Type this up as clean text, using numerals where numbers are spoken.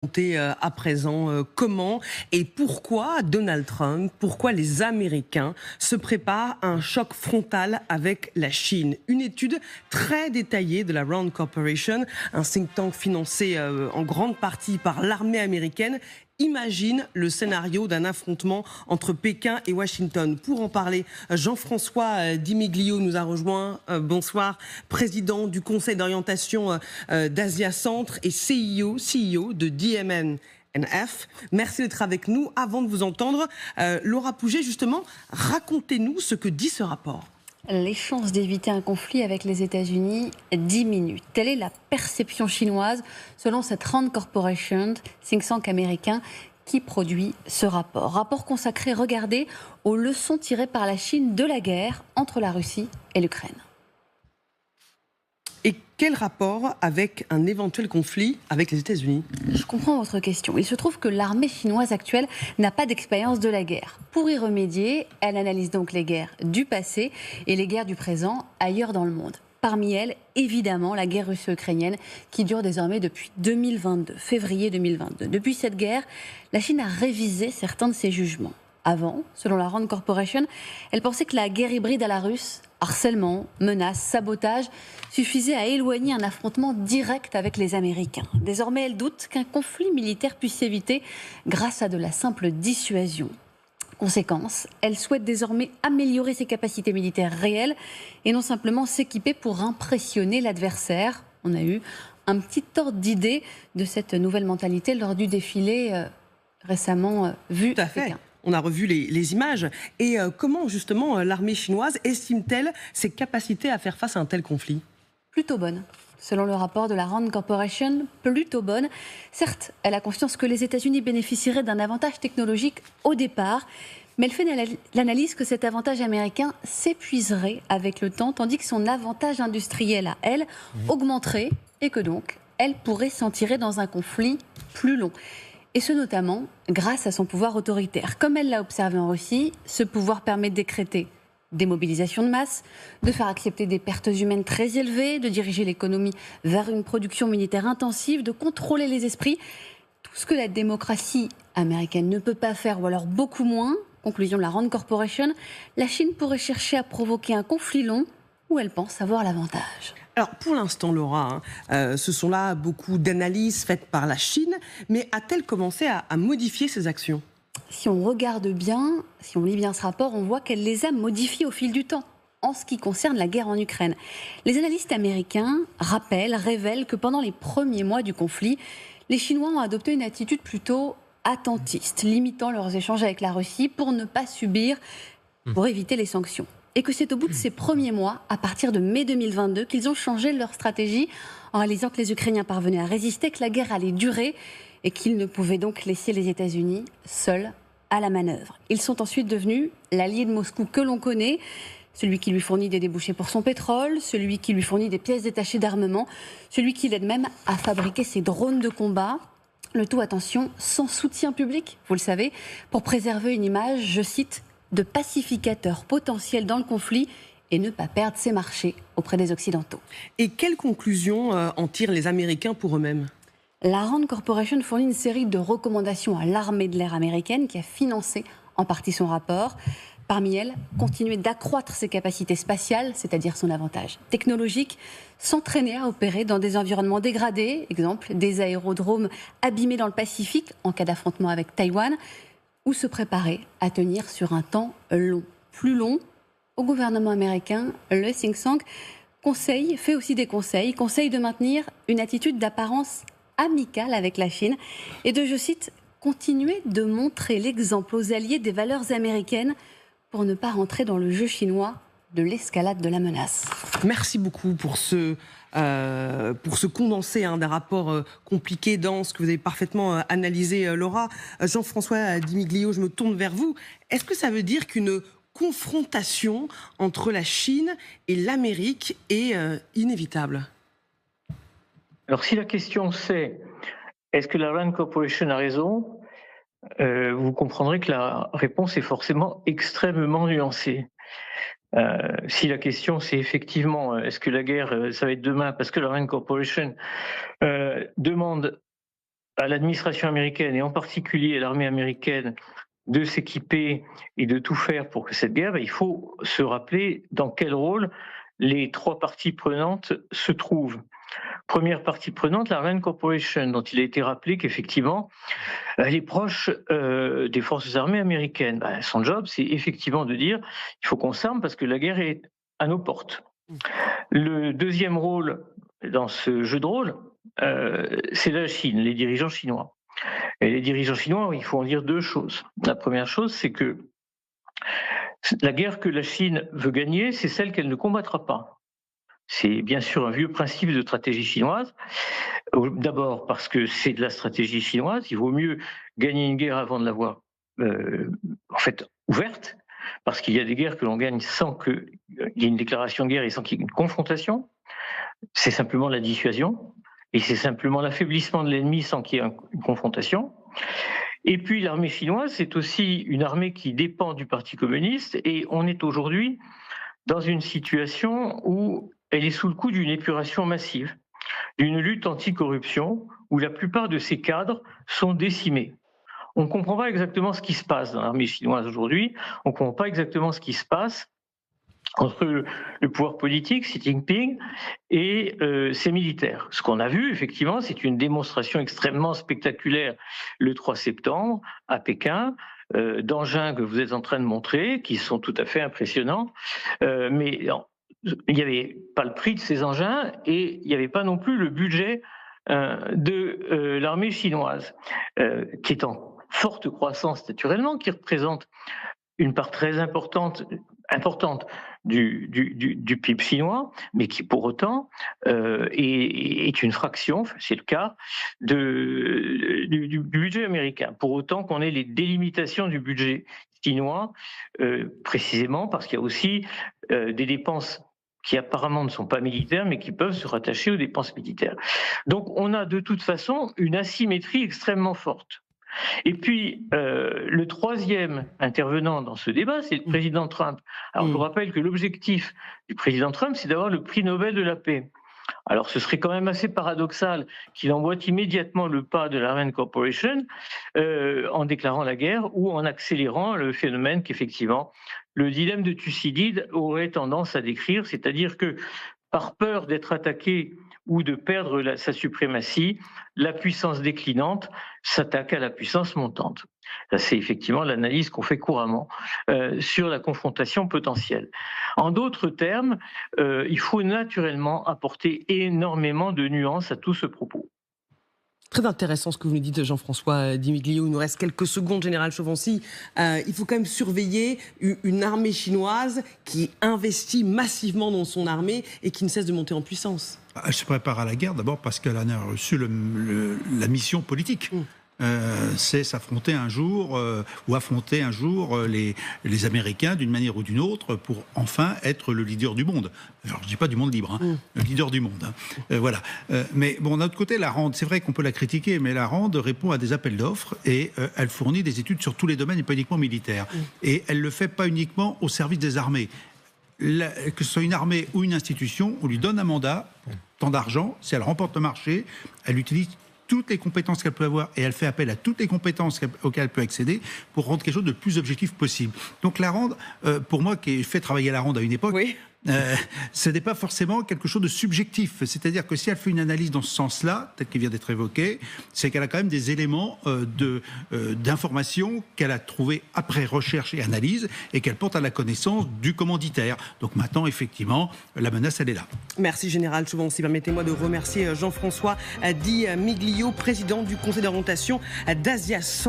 À présent, comment et pourquoi Donald Trump, pourquoi les Américains se préparent à un choc frontal avec la Chine. Une étude très détaillée de la Rand Corporation, un think tank financé en grande partie par l'armée américaine, imagine le scénario d'un affrontement entre Pékin et Washington. Pour en parler, Jean-François Dimiglio nous a rejoint. Bonsoir, président du Conseil d'orientation d'Asia Centre et CEO de DMNF. Merci d'être avec nous. Avant de vous entendre, Laura Pouget, justement, racontez-nous ce que dit ce rapport. Les chances d'éviter un conflit avec les États-Unis diminuent. Telle est la perception chinoise selon cette Rand Corporation, think tank américain, qui produit ce rapport. Rapport consacré, regardez, aux leçons tirées par la Chine de la guerre entre la Russie et l'Ukraine. Et quel rapport avec un éventuel conflit avec les États-Unis? Je comprends votre question. Il se trouve que l'armée chinoise actuelle n'a pas d'expérience de la guerre. Pour y remédier, elle analyse donc les guerres du passé et les guerres du présent ailleurs dans le monde. Parmi elles, évidemment, la guerre russo-ukrainienne qui dure désormais depuis 2022, février 2022. Depuis cette guerre, la Chine a révisé certains de ses jugements. Avant, selon la Rand Corporation, elle pensait que la guerre hybride à la russe, harcèlement, menaces, sabotage, suffisait à éloigner un affrontement direct avec les Américains. Désormais, elle doute qu'un conflit militaire puisse s'éviter grâce à de la simple dissuasion. Conséquence, elle souhaite désormais améliorer ses capacités militaires réelles et non simplement s'équiper pour impressionner l'adversaire. On a eu un petit ordre d'idée de cette nouvelle mentalité lors du défilé récemment vu à à Pékin. On a revu les images. Et comment, justement, l'armée chinoise estime-t-elle ses capacités à faire face à un tel conflit? Plutôt bonne. Selon le rapport de la Rand Corporation, plutôt bonne. Certes, elle a conscience que les États-Unis bénéficieraient d'un avantage technologique au départ, mais elle fait l'analyse que cet avantage américain s'épuiserait avec le temps, tandis que son avantage industriel à elle augmenterait et que donc elle pourrait s'en tirer dans un conflit plus long. Et ce notamment grâce à son pouvoir autoritaire. Comme elle l'a observé en Russie, ce pouvoir permet de décréter des mobilisations de masse, de faire accepter des pertes humaines très élevées, de diriger l'économie vers une production militaire intensive, de contrôler les esprits. Tout ce que la démocratie américaine ne peut pas faire, ou alors beaucoup moins, conclusion de la Rand Corporation, la Chine pourrait chercher à provoquer un conflit long où elle pense avoir l'avantage. Alors, pour l'instant, Laura, ce sont là beaucoup d'analyses faites par la Chine, mais a-t-elle commencé à modifier ses actions? Si on regarde bien, si on lit bien ce rapport, on voit qu'elle les a modifiés au fil du temps en ce qui concerne la guerre en Ukraine. Les analystes américains révèlent que pendant les premiers mois du conflit, les Chinois ont adopté une attitude plutôt attentiste, limitant leurs échanges avec la Russie pour ne pas subir, pour éviter les sanctions. Et que c'est au bout de ces premiers mois, à partir de mai 2022, qu'ils ont changé leur stratégie en réalisant que les Ukrainiens parvenaient à résister, que la guerre allait durer et qu'ils ne pouvaient donc laisser les États-Unis seuls à la manœuvre. Ils sont ensuite devenus l'allié de Moscou que l'on connaît, celui qui lui fournit des débouchés pour son pétrole, celui qui lui fournit des pièces détachées d'armement, celui qui l'aide même à fabriquer ses drones de combat. Le tout, attention, sans soutien public, vous le savez, pour préserver une image, je cite, de pacificateur potentiel dans le conflit et ne pas perdre ses marchés auprès des Occidentaux. Et quelles conclusions en tirent les Américains pour eux-mêmes? La Rand Corporation fournit une série de recommandations à l'armée de l'air américaine qui a financé en partie son rapport. Parmi elles, continuer d'accroître ses capacités spatiales, c'est-à-dire son avantage technologique, s'entraîner à opérer dans des environnements dégradés, exemple des aérodromes abîmés dans le Pacifique en cas d'affrontement avec Taïwan, ou se préparer à tenir sur un temps long, plus long. Au gouvernement américain, le think tank fait aussi des conseils de maintenir une attitude d'apparence amicale avec la Chine et de, je cite, continuer de montrer l'exemple aux alliés des valeurs américaines pour ne pas rentrer dans le jeu chinois de l'escalade de la menace. Merci beaucoup pour ce condensé d'un rapport compliqué, dense, que vous avez parfaitement analysé, Laura. Jean-François Dimiglio, je me tourne vers vous. Est-ce que ça veut dire qu'une confrontation entre la Chine et l'Amérique est inévitable? Alors si la question c'est est-ce que la Rand Corporation a raison, vous comprendrez que la réponse est forcément extrêmement nuancée. Si la question c'est effectivement est-ce que la guerre ça va être demain parce que la Rand Corporation demande à l'administration américaine et en particulier à l'armée américaine de s'équiper et de tout faire pour que cette guerre, il faut se rappeler dans quel rôle les trois parties prenantes se trouvent. Première partie prenante, la Rand Corporation, dont il a été rappelé qu'effectivement, elle est proche des forces armées américaines. Son job, c'est effectivement de dire il faut qu'on s'arme parce que la guerre est à nos portes. Le deuxième rôle dans ce jeu de rôle, c'est la Chine, les dirigeants chinois. Et les dirigeants chinois, il faut en dire deux choses. La première chose, c'est que la guerre que la Chine veut gagner, c'est celle qu'elle ne combattra pas. C'est bien sûr un vieux principe de stratégie chinoise. D'abord parce que c'est de la stratégie chinoise. Il vaut mieux gagner une guerre avant de l'avoir ouverte, parce qu'il y a des guerres que l'on gagne sans qu'il y ait une déclaration de guerre et sans qu'il y ait une confrontation. C'est simplement la dissuasion et c'est simplement l'affaiblissement de l'ennemi sans qu'il y ait une confrontation. Et puis l'armée chinoise, c'est aussi une armée qui dépend du Parti communiste et on est aujourd'hui dans une situation où elle est sous le coup d'une épuration massive, d'une lutte anticorruption où la plupart de ses cadres sont décimés. On ne comprend pas exactement ce qui se passe dans l'armée chinoise aujourd'hui, on ne comprend pas exactement ce qui se passe entre le pouvoir politique, Xi Jinping, et ses militaires. Ce qu'on a vu, effectivement, c'est une démonstration extrêmement spectaculaire le 3 septembre à Pékin, d'engins que vous êtes en train de montrer, qui sont tout à fait impressionnants, mais il n'y avait pas le prix de ces engins et il n'y avait pas non plus le budget de l'armée chinoise, qui est en forte croissance naturellement, qui représente une part très importante du PIB chinois, mais qui pour autant est une fraction, c'est le cas, du budget américain. Pour autant qu'on ait les délimitations du budget chinois, précisément parce qu'il y a aussi des dépenses qui apparemment ne sont pas militaires, mais qui peuvent se rattacher aux dépenses militaires. Donc on a de toute façon une asymétrie extrêmement forte. Et puis, le troisième intervenant dans ce débat, c'est le président Trump. Alors, je vous rappelle que l'objectif du président Trump, c'est d'avoir le prix Nobel de la paix. Alors, ce serait quand même assez paradoxal qu'il emboîte immédiatement le pas de la Rand Corporation en déclarant la guerre ou en accélérant le phénomène qu'effectivement, le dilemme de Thucydide aurait tendance à décrire, c'est-à-dire que par peur d'être attaqué ou de perdre sa suprématie, la puissance déclinante s'attaque à la puissance montante. C'est effectivement l'analyse qu'on fait couramment sur la confrontation potentielle. En d'autres termes, il faut naturellement apporter énormément de nuances à tout ce propos. Très intéressant ce que vous nous dites, Jean-François Di Miglio. Il nous reste quelques secondes, Général Chauvency. Il faut quand même surveiller une armée chinoise qui investit massivement dans son armée et qui ne cesse de monter en puissance. Elle se prépare à la guerre d'abord parce qu'elle en a reçu la mission politique. C'est s'affronter un jour ou affronter un jour les Américains d'une manière ou d'une autre pour enfin être le leader du monde. Alors je ne dis pas du monde libre, le leader du monde. Voilà. Mais bon, d'un autre côté, la Rand, c'est vrai qu'on peut la critiquer, mais la Rand répond à des appels d'offres et elle fournit des études sur tous les domaines et pas uniquement militaires. Et elle ne le fait pas uniquement au service des armées. Que ce soit une armée ou une institution, on lui donne un mandat, tant d'argent, si elle remporte le marché, elle utilise toutes les compétences qu'elle peut avoir et elle fait appel à toutes les compétences auxquelles elle peut accéder pour rendre quelque chose de plus objectif possible. Donc la Rand, pour moi qui ai fait travailler la Rand à une époque, ce n'est pas forcément quelque chose de subjectif. C'est-à-dire que si elle fait une analyse dans ce sens-là, peut-être qu'il vient d'être évoqué, c'est qu'elle a quand même des éléments d'information qu'elle a trouvés après recherche et analyse et qu'elle porte à la connaissance du commanditaire. Donc maintenant, effectivement, la menace, elle est là. Merci, Général Chauvency. Permettez-moi de remercier Jean-François Di Miglio, président du Conseil d'orientation d'Asia Centre.